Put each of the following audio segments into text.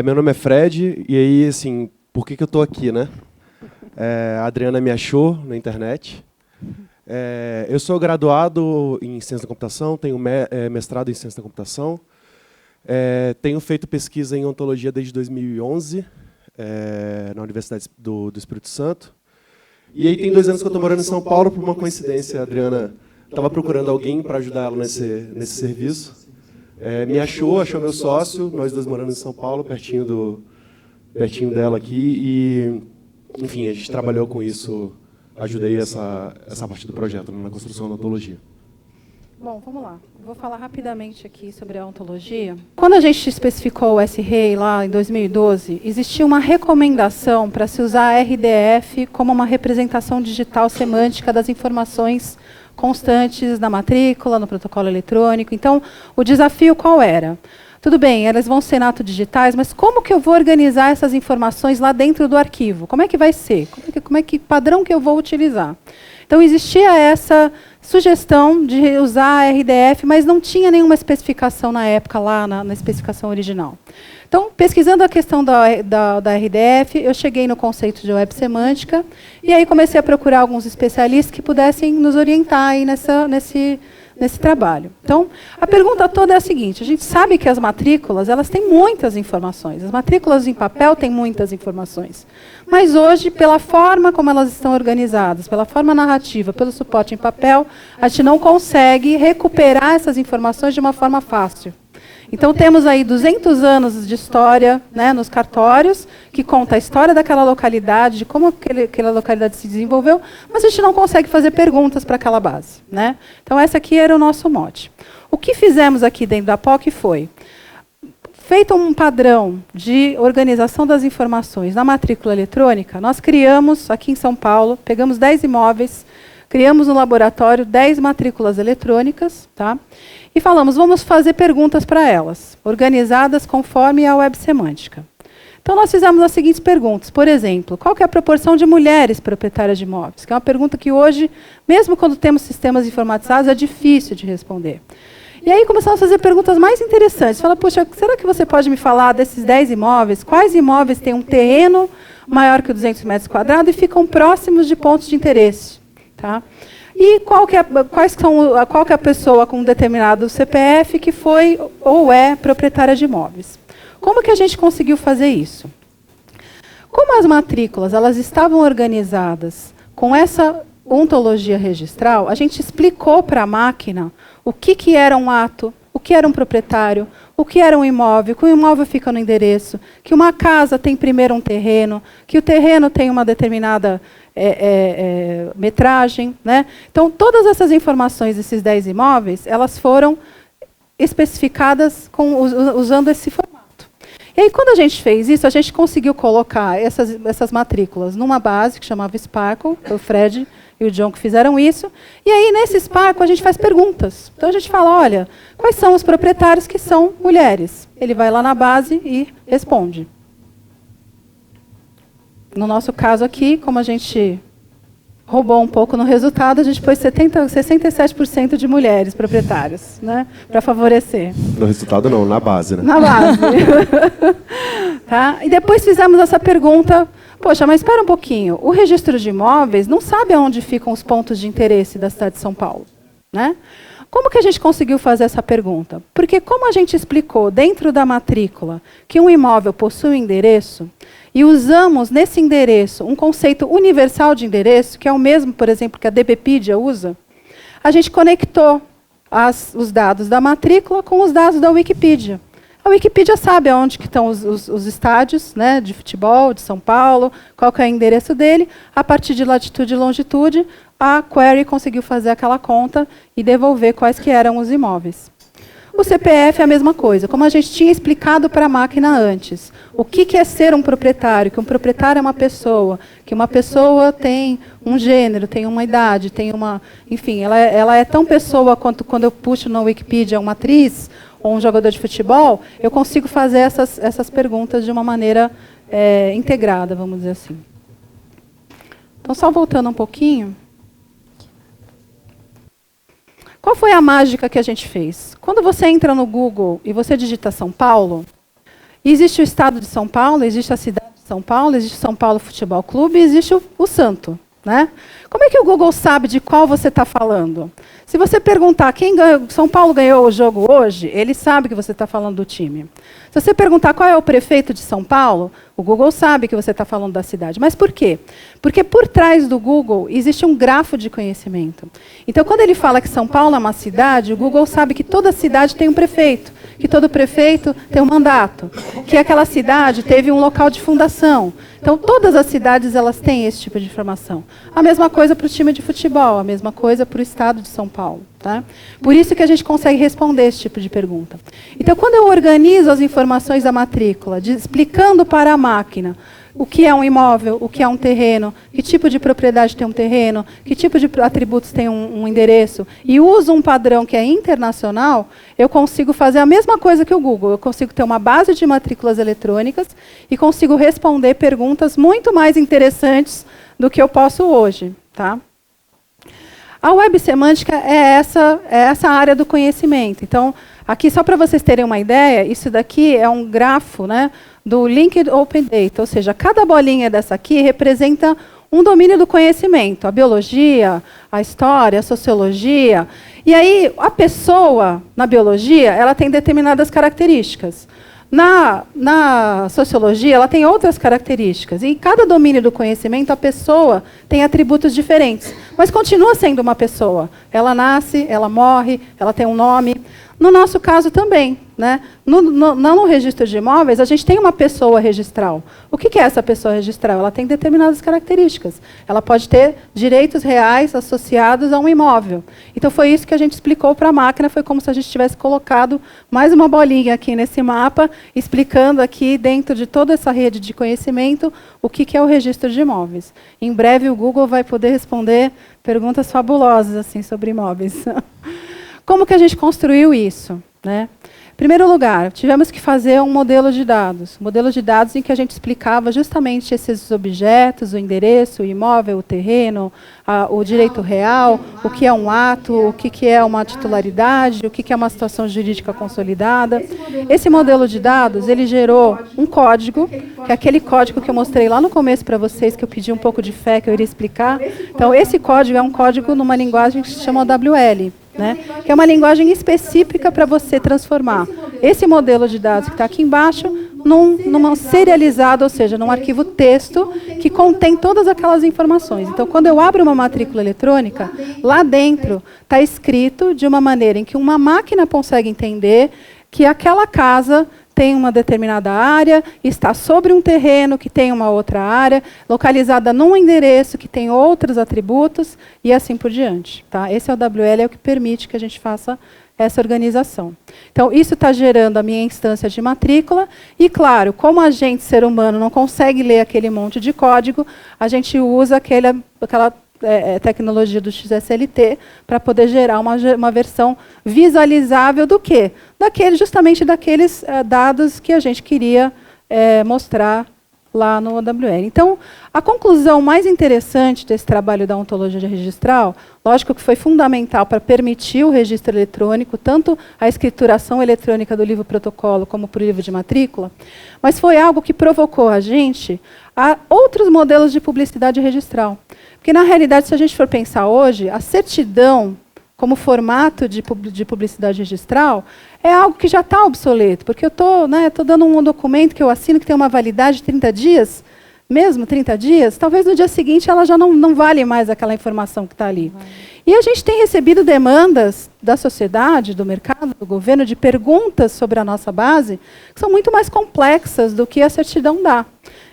Meu nome é Fred, e aí, assim, por que eu estou aqui, né? A Adriana me achou na internet. Eu sou graduado em Ciência da Computação, tenho mestrado em Ciência da Computação, tenho feito pesquisa em Ontologia desde 2011, na Universidade do Espírito Santo. E aí tem 2 anos que eu estou morando em São Paulo, por uma coincidência. A Adriana estava procurando alguém para ajudar ela nesse serviço. Me achou meu sócio, nós 2 morando em São Paulo, pertinho dela aqui. E, enfim, a gente trabalhou com isso, ajudei essa parte do projeto, na construção da ontologia. Bom, vamos lá. Vou falar rapidamente aqui sobre a ontologia. Quando a gente especificou o S-Rei lá em 2012, existia uma recomendação para se usar a RDF como uma representação digital semântica das informações constantes na matrícula, no protocolo eletrônico. Então, o desafio qual era? Tudo bem, elas vão ser nato-digitais, mas como que eu vou organizar essas informações lá dentro do arquivo? Como é que vai ser? Que padrão que eu vou utilizar? Então, existia essa sugestão de usar a RDF, mas não tinha nenhuma especificação na época, lá na especificação original. Então, pesquisando a questão da RDF, eu cheguei no conceito de web semântica, e aí comecei a procurar alguns especialistas que pudessem nos orientar aí nesse trabalho. Então, a pergunta toda é a seguinte: a gente sabe que as matrículas, elas têm muitas informações. As matrículas em papel têm muitas informações. Mas hoje, pela forma como elas estão organizadas, pela forma narrativa, pelo suporte em papel, a gente não consegue recuperar essas informações de uma forma fácil. Então, temos aí 200 anos de história, né, nos cartórios, que conta a história daquela localidade, de como aquela localidade se desenvolveu, mas a gente não consegue fazer perguntas para aquela base, né? Então, esse aqui era o nosso mote. O que fizemos aqui dentro da POC foi, feito um padrão de organização das informações na matrícula eletrônica, nós criamos, aqui em São Paulo, pegamos 10 imóveis, criamos no laboratório 10 matrículas eletrônicas, tá? E falamos, vamos fazer perguntas para elas, organizadas conforme a web semântica. Então, nós fizemos as seguintes perguntas. Por exemplo, qual que é a proporção de mulheres proprietárias de imóveis? Que é uma pergunta que hoje, mesmo quando temos sistemas informatizados, é difícil de responder. E aí começamos a fazer perguntas mais interessantes. Fala, poxa, será que você pode me falar desses 10 imóveis? Quais imóveis têm um terreno maior que 200 metros quadrados e ficam próximos de pontos de interesse? Tá? E qual que é a pessoa com um determinado CPF que foi ou é proprietária de imóveis? Como que a gente conseguiu fazer isso? Como as matrículas elas estavam organizadas com essa ontologia registral, a gente explicou para a máquina o que era um ato, o que era um proprietário, o que era um imóvel, que o imóvel fica no endereço, que uma casa tem primeiro um terreno, que o terreno tem uma determinada metragem, né? Então, todas essas informações desses 10 imóveis, elas foram especificadas usando esse formato. E aí, quando a gente fez isso, a gente conseguiu colocar essas matrículas numa base que chamava Sparkle, o Fred e o John que fizeram isso, e aí, nesse Sparkle, a gente faz perguntas. Então, a gente fala, olha, quais são os proprietários que são mulheres? Ele vai lá na base e responde. No nosso caso aqui, como a gente roubou um pouco no resultado, a gente pôs 67% de mulheres proprietárias, né, para favorecer. No resultado não, na base, né? Na base. Tá? E depois fizemos essa pergunta, poxa, mas espera um pouquinho, o registro de imóveis não sabe aonde ficam os pontos de interesse da cidade de São Paulo, né? Como que a gente conseguiu fazer essa pergunta? Porque como a gente explicou dentro da matrícula que um imóvel possui um endereço, e usamos nesse endereço um conceito universal de endereço, que é o mesmo, por exemplo, que a DBpedia usa, a gente conectou os dados da matrícula com os dados da Wikipedia. A Wikipedia sabe onde que estão os estádios, né, de futebol de São Paulo, qual que é o endereço dele. A partir de latitude e longitude, a query conseguiu fazer aquela conta e devolver quais que eram os imóveis. O CPF é a mesma coisa. Como a gente tinha explicado para a máquina antes, o que é ser um proprietário, que um proprietário é uma pessoa, que uma pessoa tem um gênero, tem uma idade, tem uma... Enfim, ela é tão pessoa quanto quando eu puxo na Wikipedia uma atriz ou um jogador de futebol, eu consigo fazer essas perguntas de uma maneira integrada, vamos dizer assim. Então, só voltando um pouquinho... Qual foi a mágica que a gente fez? Quando você entra no Google e você digita São Paulo, Existe o Estado de São Paulo, existe a cidade de São Paulo, existe o São Paulo Futebol Clube, existe o Santo. Né? Como é que o Google sabe de qual você está falando? Se você perguntar quem ganhou, São Paulo ganhou o jogo hoje, ele sabe que você está falando do time. Se você perguntar qual é o prefeito de São Paulo, o Google sabe que você está falando da cidade. Mas por quê? Porque por trás do Google existe um grafo de conhecimento. Então, quando ele fala que São Paulo é uma cidade, o Google sabe que toda cidade tem um prefeito, que todo prefeito tem um mandato, que aquela cidade teve um local de fundação. Então, todas as cidades elas têm esse tipo de informação. A mesma coisa para o time de futebol, a mesma coisa para o estado de São Paulo. Tá? Por isso que a gente consegue responder esse tipo de pergunta. Então, quando eu organizo as informações da matrícula, explicando para a máquina o que é um imóvel, o que é um terreno, que tipo de propriedade tem um terreno, que tipo de atributos tem um endereço, e uso um padrão que é internacional, eu consigo fazer a mesma coisa que o Google. Eu consigo ter uma base de matrículas eletrônicas e consigo responder perguntas muito mais interessantes do que eu posso hoje. Tá? A web semântica é essa área do conhecimento. Então, aqui, só para vocês terem uma ideia, isso daqui é um grafo, né, do Linked Open Data, ou seja, cada bolinha dessa aqui representa um domínio do conhecimento, a biologia, a história, a sociologia. E aí, a pessoa, na biologia, ela tem determinadas características. Na sociologia, ela tem outras características. E em cada domínio do conhecimento, a pessoa tem atributos diferentes. Mas continua sendo uma pessoa. Ela nasce, ela morre, ela tem um nome. No nosso caso também. Né? No registro de imóveis, a gente tem uma pessoa registral. O que é essa pessoa registral? Ela tem determinadas características. Ela pode ter direitos reais associados a um imóvel. Então, foi isso que a gente explicou para a máquina. Foi como se a gente tivesse colocado mais uma bolinha aqui nesse mapa, explicando aqui, dentro de toda essa rede de conhecimento, o que é o registro de imóveis. Em breve, o Google vai poder responder perguntas fabulosas assim, sobre imóveis. Como que a gente construiu isso? Né? Em primeiro lugar, tivemos que fazer um modelo de dados. Um modelo de dados em que a gente explicava justamente esses objetos, o endereço, o imóvel, o terreno, o direito real, o que é um ato, o que é uma titularidade, o que é uma situação jurídica consolidada. Esse modelo de dados, ele gerou um código, que é aquele código que eu mostrei lá no começo para vocês, que eu pedi um pouco de fé, que eu iria explicar. Então, esse código é um código numa linguagem que se chama OWL. Né? Que é uma linguagem específica para você transformar esse modelo de dados que está aqui embaixo numa serializada, ou seja, num arquivo texto que contém todas aquelas informações. Então, quando eu abro uma matrícula eletrônica, lá dentro está escrito de uma maneira em que uma máquina consegue entender que aquela casa tem uma determinada área, está sobre um terreno que tem uma outra área, localizada num endereço que tem outros atributos, e assim por diante. Tá? Esse OWL é o que permite que a gente faça essa organização. Então, isso está gerando a minha instância de matrícula, e, claro, como a gente, ser humano, não consegue ler aquele monte de código, a gente usa aquela tecnologia do XSLT para poder gerar uma versão visualizável do quê? Justamente daqueles dados que a gente queria mostrar lá no OWL. Então, a conclusão mais interessante desse trabalho da ontologia registral, lógico que foi fundamental para permitir o registro eletrônico, tanto a escrituração eletrônica do livro-protocolo como para o livro de matrícula, mas foi algo que provocou a gente a outros modelos de publicidade registral. Porque, na realidade, se a gente for pensar hoje, a certidão como formato de publicidade registral é algo que já está obsoleto, porque eu estou dando um documento que eu assino que tem uma validade de 30 dias, mesmo 30 dias, talvez no dia seguinte ela já não vale mais aquela informação que está ali. E a gente tem recebido demandas da sociedade, do mercado, do governo, de perguntas sobre a nossa base, que são muito mais complexas do que a certidão dá.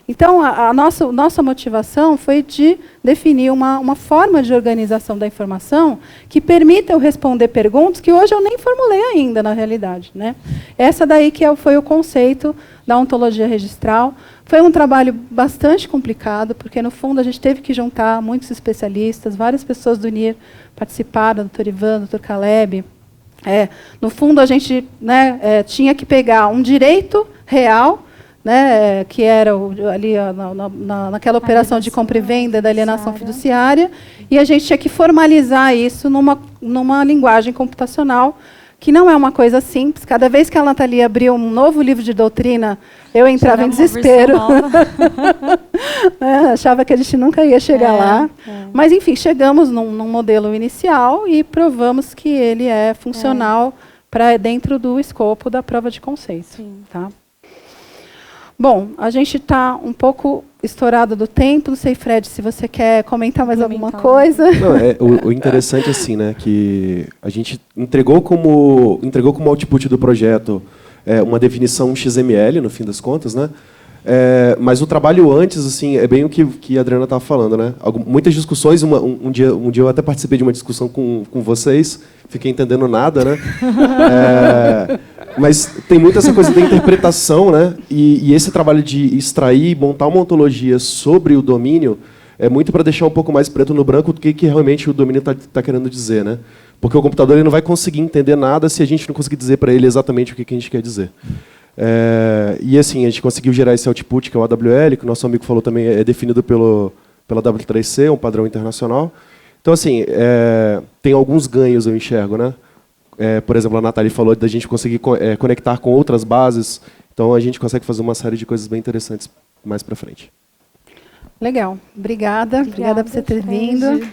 Então, a nossa motivação foi de definir uma forma de organização da informação que permita eu responder perguntas que hoje eu nem formulei ainda, na realidade. Né? Essa daí que foi o conceito da ontologia registral. Foi um trabalho bastante complicado, porque, no fundo, a gente teve que juntar muitos especialistas, várias pessoas do NIR participaram, o Dr. Ivan, o Dr. Caleb. No fundo, a gente tinha que pegar um direito real, que era ali naquela operação de compra e venda da alienação fiduciária, e a gente tinha que formalizar isso numa linguagem computacional que não é uma coisa simples. Cada vez que a Nathalie abriu um novo livro de doutrina, eu entrava em desespero. Achava que a gente nunca ia chegar lá. Mas, enfim, chegamos num modelo inicial e provamos que ele é funcional para dentro do escopo da prova de conceito. Sim. Tá? Bom, a gente está um pouco estourado do tempo. Não sei, Fred, se você quer comentar mais alguma coisa. Não, o interessante assim, né, que a gente entregou como output do projeto uma definição XML, no fim das contas, né? Mas o trabalho antes, assim, é bem o que a Adriana estava falando, né? Muitas discussões. Um dia eu até participei de uma discussão com vocês, fiquei entendendo nada, né? Mas tem muito essa coisa da interpretação, né? E esse trabalho de extrair e montar uma ontologia sobre o domínio é muito para deixar um pouco mais preto no branco do que realmente o domínio está querendo dizer, né? Porque o computador ele não vai conseguir entender nada se a gente não conseguir dizer para ele exatamente o que a gente quer dizer. E assim, a gente conseguiu gerar esse output, que é o AWL, que o nosso amigo falou também, é definido pela W3C, um padrão internacional. Então, assim, tem alguns ganhos, eu enxergo, né? Por exemplo, a Nathalie falou da gente conseguir conectar com outras bases, então a gente consegue fazer uma série de coisas bem interessantes mais para frente. Legal. Obrigada por você ter vindo.